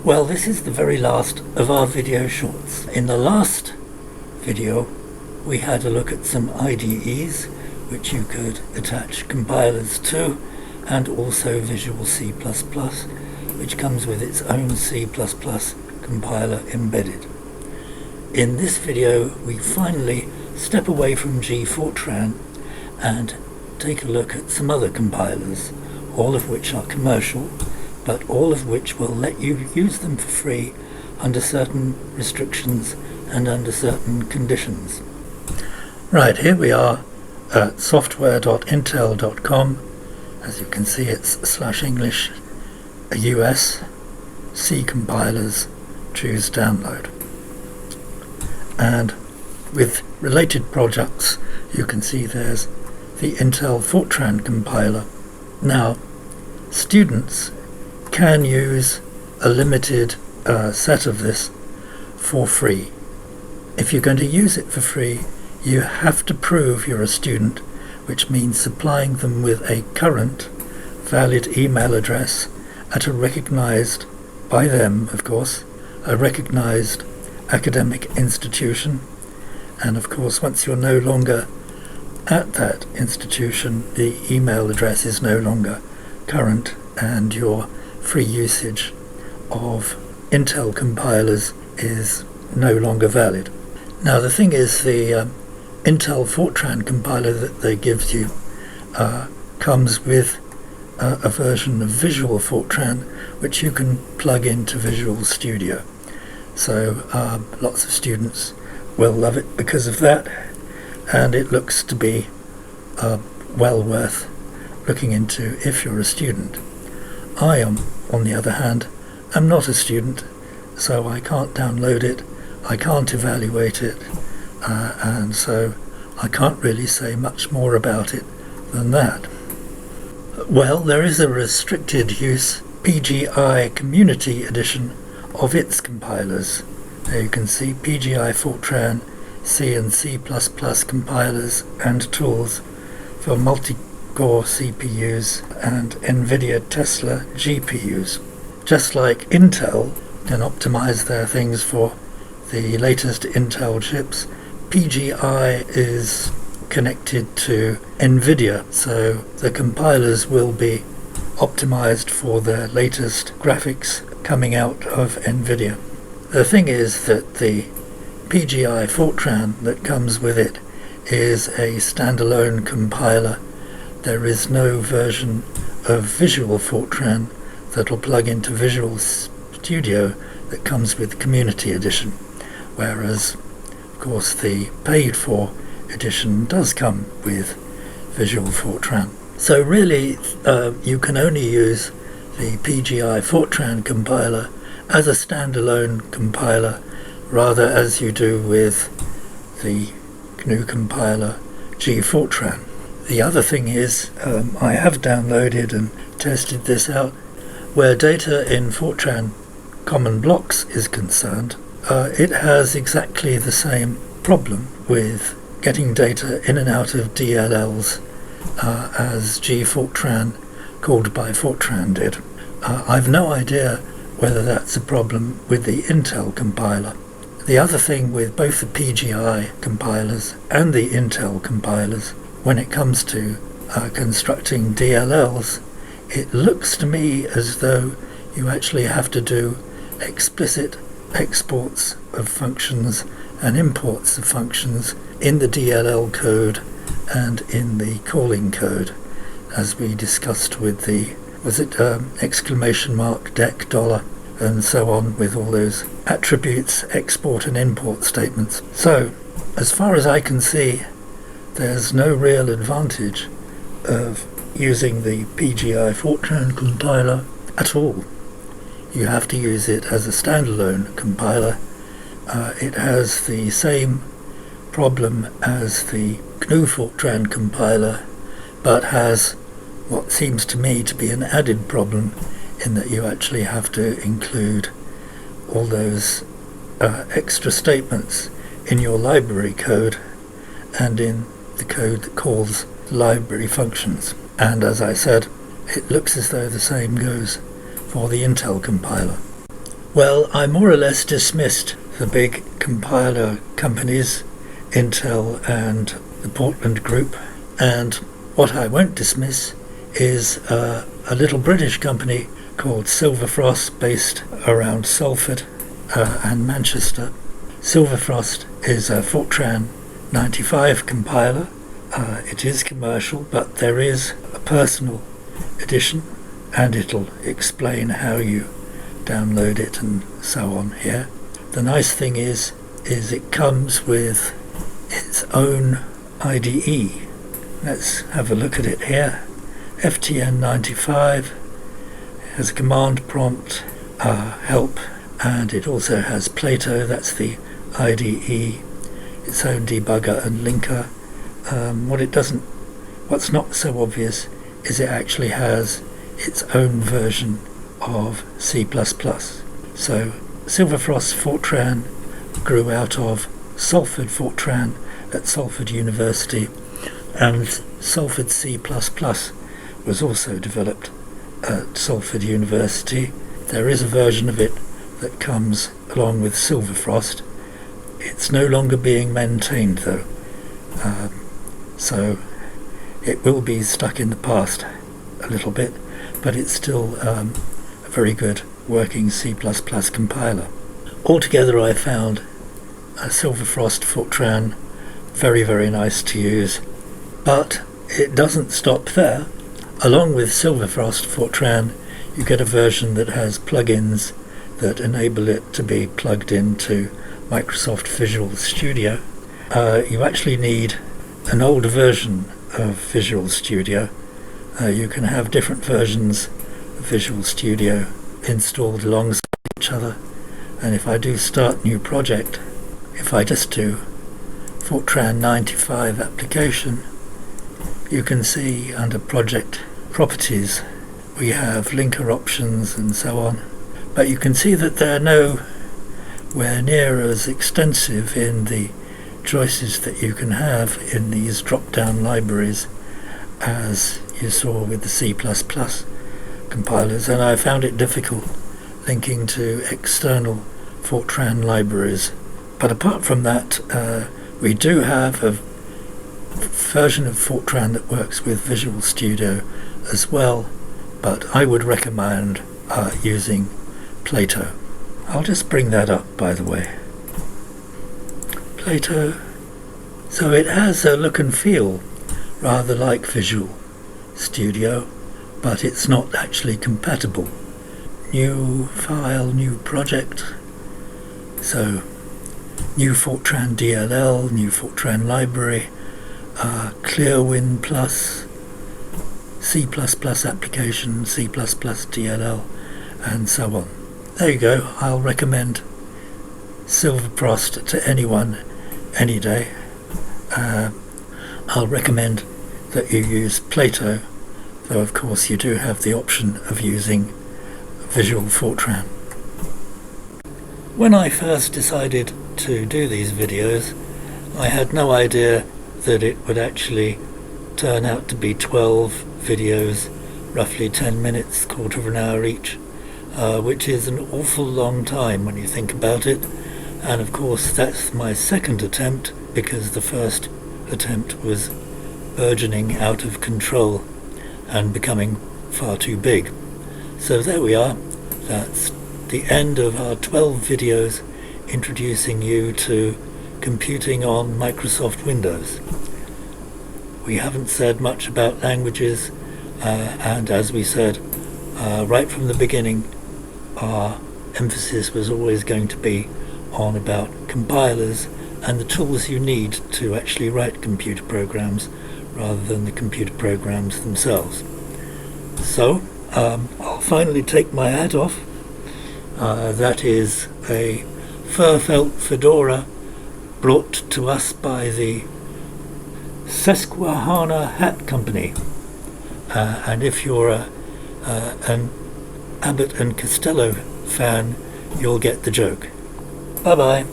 Well, this is the very last of our video shorts. In the last video we had a look at some IDEs which you could attach compilers to, and also Visual C++, which comes with its own C++ compiler embedded. In this video we finally step away from G-Fortran and take a look at some other compilers, all of which are commercial, but all of which will let you use them for free under certain restrictions and under certain conditions. Right, here we are at software.intel.com. As you can see, it's /English US C compilers, choose download. And with related projects, you can see there's the Intel Fortran compiler. Now, students can use a limited set of this for free. If you're going to use it for free, you have to prove you're a student, which means supplying them with a current valid email address at a recognized, by them of course, a recognized academic institution. And of course, once you're no longer at that institution, the email address is no longer current and your free usage of Intel compilers is no longer valid. Now the thing is, the Intel Fortran compiler that they give you comes with a version of Visual Fortran which you can plug into Visual Studio. So lots of students will love it because of that, and it looks to be well worth looking into if you're a student. I am, on the other hand, am not a student, so I can't download it, I can't evaluate it, and so I can't really say much more about it than that. Well, there is a restricted use PGI Community Edition of its compilers. There you can see PGI Fortran C and C++ compilers and tools for multi-core CPUs and NVIDIA Tesla GPUs. Just like Intel can optimize their things for the latest Intel chips, PGI is connected to NVIDIA, so the compilers will be optimized for the latest graphics coming out of NVIDIA. The thing is that the PGI Fortran that comes with it is a standalone compiler. There is no version of Visual Fortran that will plug into Visual Studio that comes with Community Edition, whereas of course the paid for edition does come with Visual Fortran. So really you can only use the PGI Fortran compiler as a standalone compiler, rather as you do with the GNU compiler G-Fortran. The other thing is, I have downloaded and tested this out. Where data in Fortran common blocks is concerned, it has exactly the same problem with getting data in and out of DLLs as G-Fortran called by Fortran did. I've no idea whether that's a problem with the Intel compiler. The other thing with both the PGI compilers and the Intel compilers, when it comes to constructing DLLs, it looks to me as though you actually have to do explicit exports of functions and imports of functions in the DLL code and in the calling code, as we discussed with the exclamation mark dec $, and so on, with all those attributes, export and import statements. So as far as I can see, there's no real advantage of using the PGI Fortran compiler at all. You have to use it as a standalone compiler. It has the same problem as the GNU Fortran compiler, but has what seems to me to be an added problem in that you actually have to include all those extra statements in your library code and in the code that calls library functions. And as I said, it looks as though the same goes for the Intel compiler. Well, I more or less dismissed the big compiler companies, Intel and the Portland Group, and what I won't dismiss is a little British company called Silverfrost, based around Salford and Manchester. Silverfrost is a Fortran 95 compiler. It is commercial, but there is a personal edition, and it'll explain how you download it and so on here. The nice thing is it comes with its own IDE. Let's have a look at it here. FTN 95 has a command prompt, help, and it also has Plato, that's the IDE, its own debugger and linker. What's not so obvious is it actually has its own version of C++. So Silverfrost Fortran grew out of Salford Fortran at Salford University, and Salford C++ was also developed at Salford University. There is a version of it that comes along with Silverfrost. It's no longer being maintained though, so it will be stuck in the past a little bit, but it's still a very good working C++ compiler. Altogether, I found a Silverfrost Fortran very, very nice to use, but it doesn't stop there. Along with Silverfrost Fortran, you get a version that has plugins that enable it to be plugged into Microsoft Visual Studio. You actually need an older version of Visual Studio. You can have different versions of Visual Studio installed alongside each other, and if I do start new project, if I just do Fortran 95 application, you can see under project properties we have linker options and so on, but you can see that they're nowhere near as extensive in the choices that you can have in these drop-down libraries as you saw with the C++ compilers, and I found it difficult linking to external Fortran libraries. But apart from that, we do have a version of Fortran that works with Visual Studio as well, but I would recommend using Plato. I'll just bring that up, by the way. Plato. So it has a look and feel rather like Visual Studio, but it's not actually compatible. New file, new project. So new Fortran DLL, new Fortran library, Clearwin Plus, C++ application, C++ DLL, and so on. There you go. I'll recommend Silverfrost to anyone, any day. I'll recommend that you use Plato, though of course you do have the option of using Visual Fortran. When I first decided to do these videos, I had no idea that it would actually turn out to be 12 videos, roughly 10 minutes, quarter of an hour each, which is an awful long time when you think about it. And of course that's my second attempt, because the first attempt was burgeoning out of control and becoming far too big. So there we are. That's the end of our 12 videos introducing you to computing on Microsoft Windows. We haven't said much about languages, and as we said right from the beginning, our emphasis was always going to be on about compilers and the tools you need to actually write computer programs rather than the computer programs themselves. So I'll finally take my hat off. That is a fur felt fedora brought to us by the Susquehanna Hat Company, and if you're an Abbott and Costello fan, you'll get the joke. Bye bye.